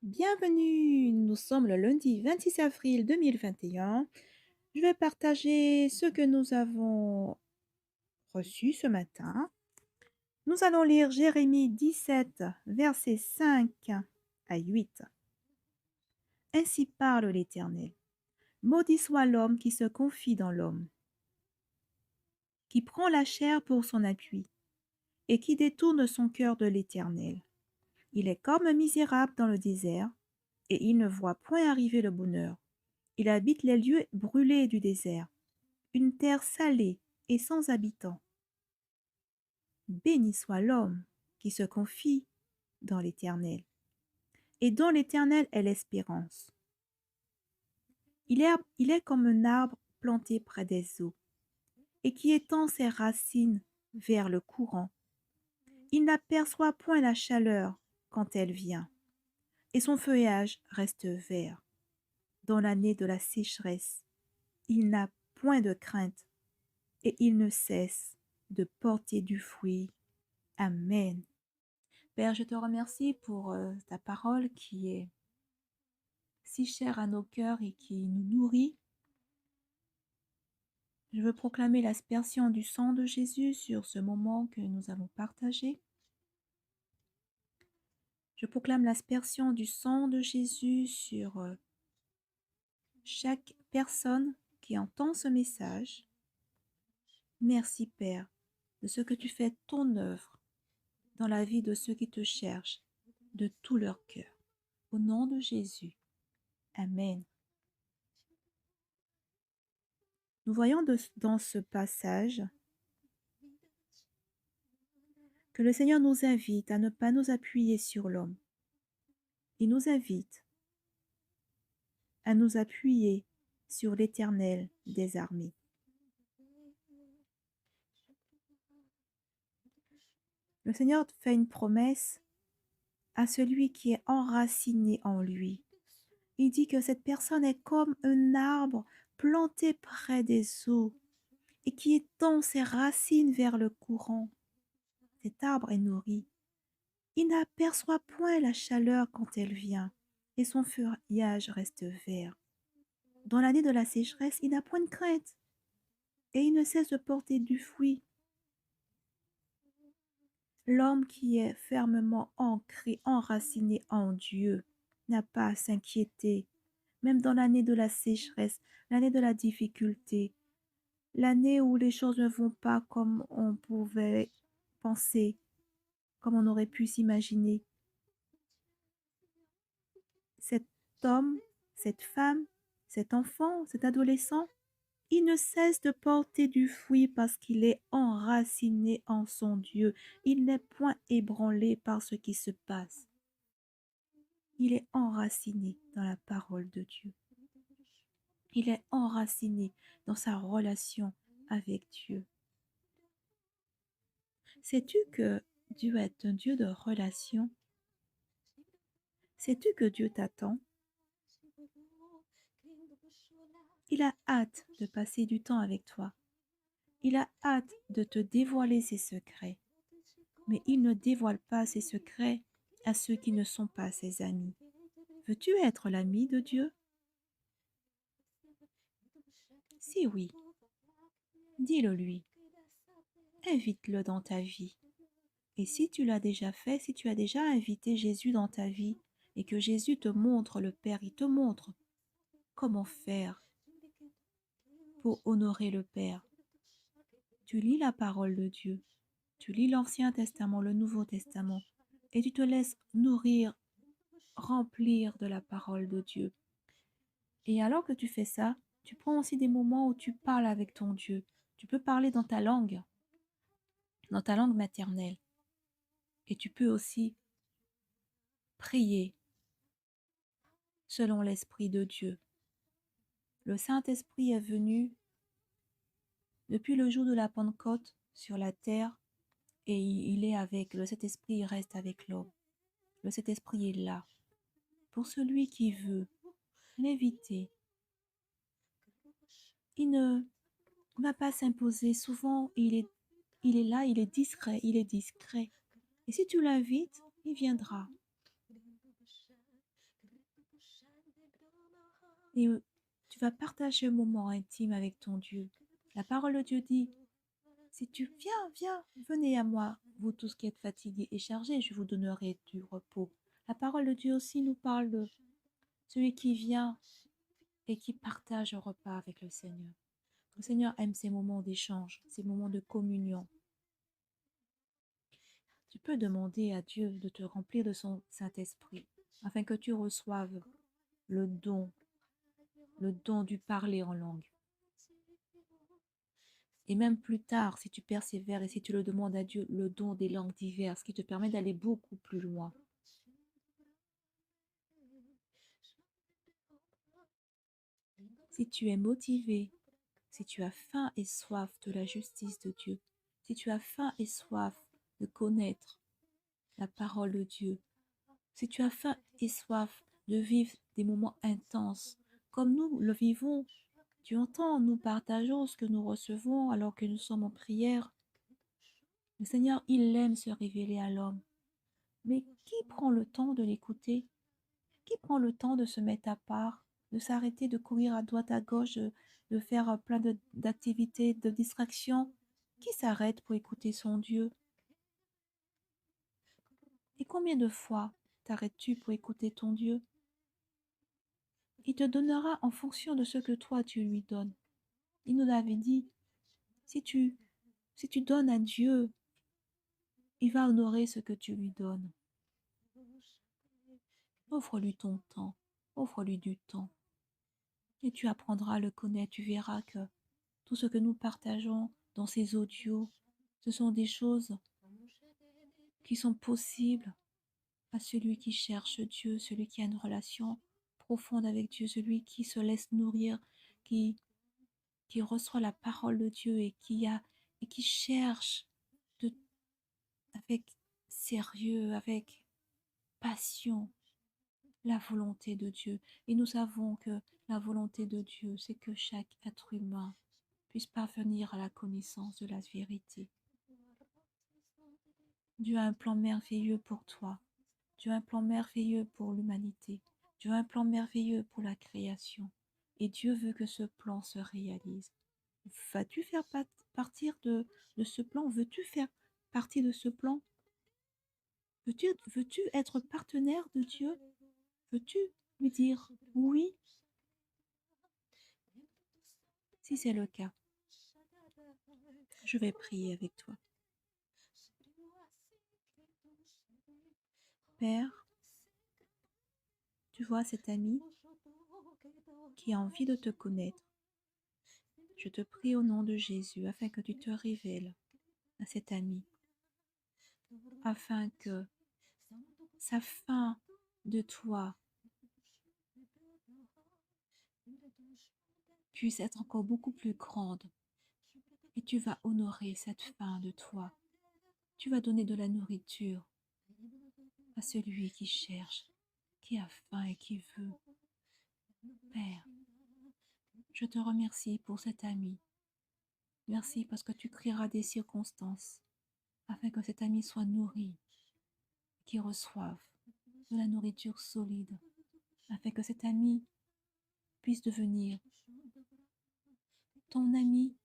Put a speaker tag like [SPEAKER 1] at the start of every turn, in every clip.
[SPEAKER 1] Bienvenue, nous sommes le lundi 26 avril 2021. Je vais partager ce que nous avons reçu ce matin. Nous allons lire Jérémie 17, versets 5 à 8. Ainsi parle l'Éternel. Maudit soit l'homme qui se confie dans l'homme, qui prend la chair pour son appui, et qui détourne son cœur de l'Éternel. Il est comme un misérable dans le désert, et il ne voit point arriver le bonheur. Il habite les lieux brûlés du désert, une terre salée et sans habitants. Béni soit l'homme qui se confie dans l'Éternel, et dont l'Éternel est l'espérance. Il est comme un arbre planté près des eaux, et qui étend ses racines vers le courant. Il n'aperçoit point la chaleur quand elle vient, et son feuillage reste vert. Dans l'année de la sécheresse, il n'a point de crainte, et il ne cesse de porter du fruit. Amen. Père, je te remercie pour ta parole qui est si chère à nos cœurs et qui nous nourrit. Je veux proclamer l'aspersion du sang de Jésus sur ce moment que nous allons partager. Je proclame l'aspersion du sang de Jésus sur chaque personne qui entend ce message. Merci Père de ce que tu fais ton œuvre dans la vie de ceux qui te cherchent de tout leur cœur. Au nom de Jésus. Amen. Nous voyons dans ce passage que le Seigneur nous invite à ne pas nous appuyer sur l'homme. Il nous invite à nous appuyer sur l'Éternel des armées. Le Seigneur fait une promesse à celui qui est enraciné en lui. Il dit que cette personne est comme un arbre planté près des eaux et qui étend ses racines vers le courant. Cet arbre est nourri. Il n'aperçoit point la chaleur quand elle vient, et son feuillage reste vert. Dans l'année de la sécheresse, il n'a point de crainte, et il ne cesse de porter du fruit. L'homme qui est fermement ancré, enraciné en Dieu, n'a pas à s'inquiéter, même dans l'année de la sécheresse, l'année de la difficulté, l'année où les choses ne vont pas comme on pouvait penser, comme on aurait pu s'imaginer. Cet homme, cette femme, cet enfant, cet adolescent, il ne cesse de porter du fruit parce qu'il est enraciné en son Dieu. Il n'est point ébranlé par ce qui se passe. Il est enraciné dans la parole de Dieu. Il est enraciné dans sa relation avec Dieu. Sais-tu que Dieu est un Dieu de relation? Sais-tu que Dieu t'attend? Il a hâte de passer du temps avec toi. Il a hâte de te dévoiler ses secrets. Mais il ne dévoile pas ses secrets à ceux qui ne sont pas ses amis. Veux-tu être l'ami de Dieu? Si oui, dis-le lui. Invite-le dans ta vie. Et si tu l'as déjà fait, si tu as déjà invité Jésus dans ta vie et que Jésus te montre le Père, il te montre comment faire pour honorer le Père. Tu lis la parole de Dieu, tu lis l'Ancien Testament, le Nouveau Testament, et tu te laisses nourrir, remplir de la parole de Dieu. Et alors que tu fais ça, tu prends aussi des moments où tu parles avec ton Dieu. Tu peux parler dans ta langue maternelle. Et tu peux aussi prier selon l'Esprit de Dieu. Le Saint-Esprit est venu depuis le jour de la Pentecôte sur la terre et il est avec, le Saint-Esprit il reste avec l'homme. Le Saint-Esprit est là pour celui qui veut l'éviter. Il ne va pas s'imposer. Souvent, il est là, il est discret, il est discret. Et si tu l'invites, il viendra. Et tu vas partager un moment intime avec ton Dieu. La parole de Dieu dit, si tu viens, venez à moi, vous tous qui êtes fatigués et chargés, je vous donnerai du repos. La parole de Dieu aussi nous parle de celui qui vient et qui partage un repas avec le Seigneur. Le Seigneur aime ces moments d'échange, ces moments de communion. Tu peux demander à Dieu de te remplir de son Saint-Esprit, afin que tu reçoives le don du parler en langue. Et même plus tard, si tu persévères et si tu le demandes à Dieu, le don des langues diverses qui te permet d'aller beaucoup plus loin. Si tu es motivé, si tu as faim et soif de la justice de Dieu, si tu as faim et soif de connaître la parole de Dieu, si tu as faim et soif de vivre des moments intenses, comme nous le vivons, tu entends, nous partageons ce que nous recevons alors que nous sommes en prière. Le Seigneur, il aime se révéler à l'homme. Mais qui prend le temps de l'écouter? Qui prend le temps de se mettre à part, de s'arrêter, de courir à droite, à gauche, de faire plein d'activités, de distractions? Qui s'arrête pour écouter son Dieu? Et combien de fois t'arrêtes-tu pour écouter ton Dieu? Il te donnera en fonction de ce que toi tu lui donnes. Il nous avait dit, si tu donnes à Dieu, il va honorer ce que tu lui donnes. Offre-lui ton temps, offre-lui du temps. Et tu apprendras à le connaître, tu verras que tout ce que nous partageons dans ces audios, ce sont des choses qui sont possibles à celui qui cherche Dieu, celui qui a une relation profonde avec Dieu, celui qui se laisse nourrir, qui, qui reçoit la parole de Dieu et qui cherche de, avec sérieux, avec passion, la volonté de Dieu. Et nous savons que la volonté de Dieu, c'est que chaque être humain puisse parvenir à la connaissance de la vérité. Dieu a un plan merveilleux pour toi. Dieu a un plan merveilleux pour l'humanité. Dieu a un plan merveilleux pour la création. Et Dieu veut que ce plan se réalise. Vas-tu faire partir de ce plan? Veux-tu faire partie de ce plan? Veux-tu être partenaire de Dieu? Veux-tu lui dire oui? Si c'est le cas, je vais prier avec toi. Père, tu vois cet ami qui a envie de te connaître. Je te prie au nom de Jésus afin que tu te révèles à cet ami, afin que sa faim de toi puisse être encore beaucoup plus grande. Et tu vas honorer cette faim de toi. Tu vas donner de la nourriture à celui qui cherche, qui a faim et qui veut. Père, je te remercie pour cet ami. Merci parce que tu créeras des circonstances afin que cet ami soit nourri, qu'il reçoive de la nourriture solide, afin que cet ami puisse devenir ton ami,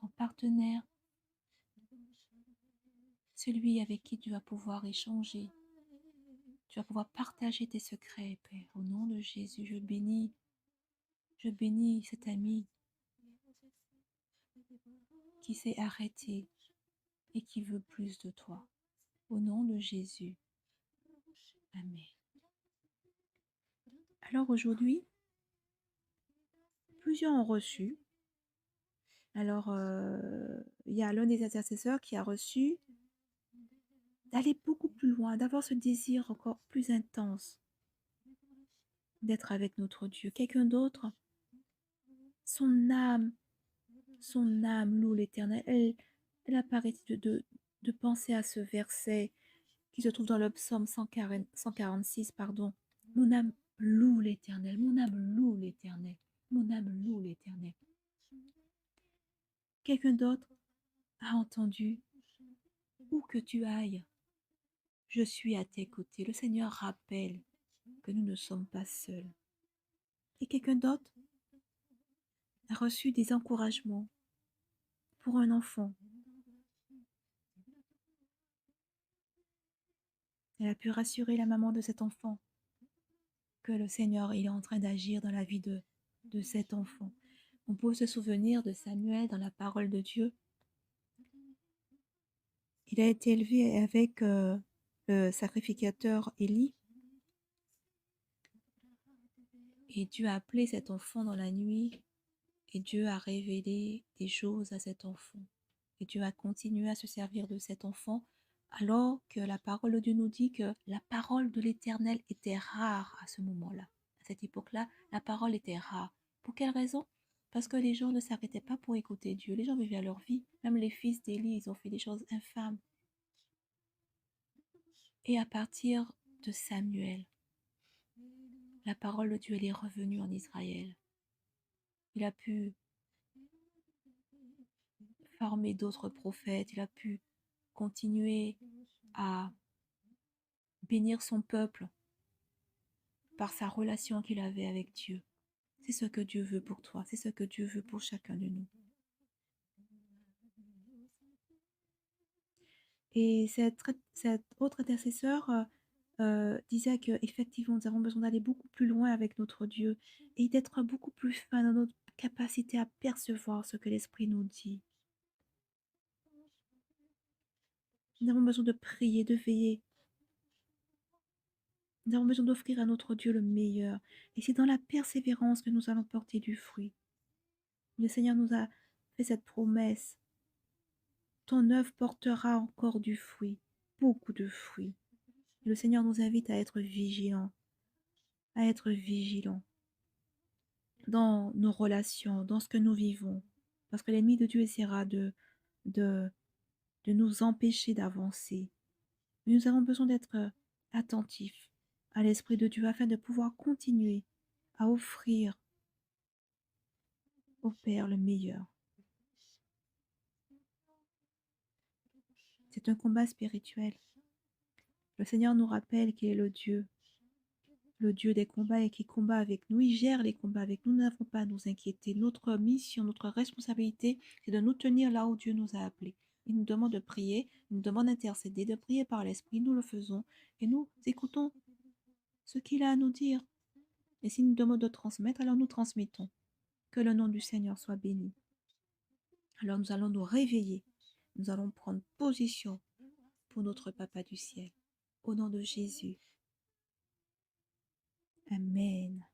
[SPEAKER 1] ton partenaire, celui avec qui tu vas pouvoir échanger. Tu vas pouvoir partager tes secrets, Père. Au nom de Jésus, je bénis cet ami qui s'est arrêté et qui veut plus de toi. Au nom de Jésus. Amen. Alors aujourd'hui, plusieurs ont reçu. Alors, il y a l'un des intercesseurs qui a reçu d'aller beaucoup plus loin, d'avoir ce désir encore plus intense d'être avec notre Dieu. Quelqu'un d'autre, son âme loue l'Éternel. Elle apparaît de penser à ce verset qui se trouve dans le psaume 146, pardon. Mon âme loue l'Éternel, mon âme loue l'Éternel, mon âme loue l'Éternel. Quelqu'un d'autre a entendu, où que tu ailles, je suis à tes côtés. Le Seigneur rappelle que nous ne sommes pas seuls. Et quelqu'un d'autre a reçu des encouragements pour un enfant. Elle a pu rassurer la maman de cet enfant que le Seigneur il est en train d'agir dans la vie de cet enfant. On peut se souvenir de Samuel dans la parole de Dieu. Il a été élevé avec le sacrificateur Élie. Et Dieu a appelé cet enfant dans la nuit et Dieu a révélé des choses à cet enfant. Et Dieu a continué à se servir de cet enfant alors que la parole de Dieu nous dit que la parole de l'Éternel était rare à ce moment-là. À cette époque-là, la parole était rare. Pour quelle raison? Parce que les gens ne s'arrêtaient pas pour écouter Dieu. Les gens vivaient leur vie. Même les fils d'Élie, ils ont fait des choses infâmes. Et à partir de Samuel, la parole de Dieu elle est revenue en Israël. Il a pu former d'autres prophètes, il a pu continuer à bénir son peuple par sa relation qu'il avait avec Dieu. C'est ce que Dieu veut pour toi, c'est ce que Dieu veut pour chacun de nous. Et cette autre intercesseur disait qu'effectivement, nous avons besoin d'aller beaucoup plus loin avec notre Dieu et d'être beaucoup plus fin dans notre capacité à percevoir ce que l'Esprit nous dit. Nous avons besoin de prier, de veiller. Nous avons besoin d'offrir à notre Dieu le meilleur. Et c'est dans la persévérance que nous allons porter du fruit. Le Seigneur nous a fait cette promesse. Ton œuvre portera encore du fruit, beaucoup de fruits. Et le Seigneur nous invite à être vigilants dans nos relations, dans ce que nous vivons. Parce que l'ennemi de Dieu essaiera de, de nous empêcher d'avancer. Mais nous avons besoin d'être attentifs à l'Esprit de Dieu afin de pouvoir continuer à offrir au Père le meilleur. C'est un combat spirituel. Le Seigneur nous rappelle qu'il est le Dieu des combats et qui combat avec nous. Il gère les combats avec nous. Nous n'avons pas à nous inquiéter. Notre mission, notre responsabilité, c'est de nous tenir là où Dieu nous a appelés. Il nous demande de prier, il nous demande d'intercéder, de prier par l'Esprit. Nous le faisons et nous écoutons ce qu'il a à nous dire. Et s'il nous demande de transmettre, alors nous transmettons. Que le nom du Seigneur soit béni. Alors nous allons nous réveiller. Nous allons prendre position pour notre Papa du ciel. Au nom de Jésus. Amen.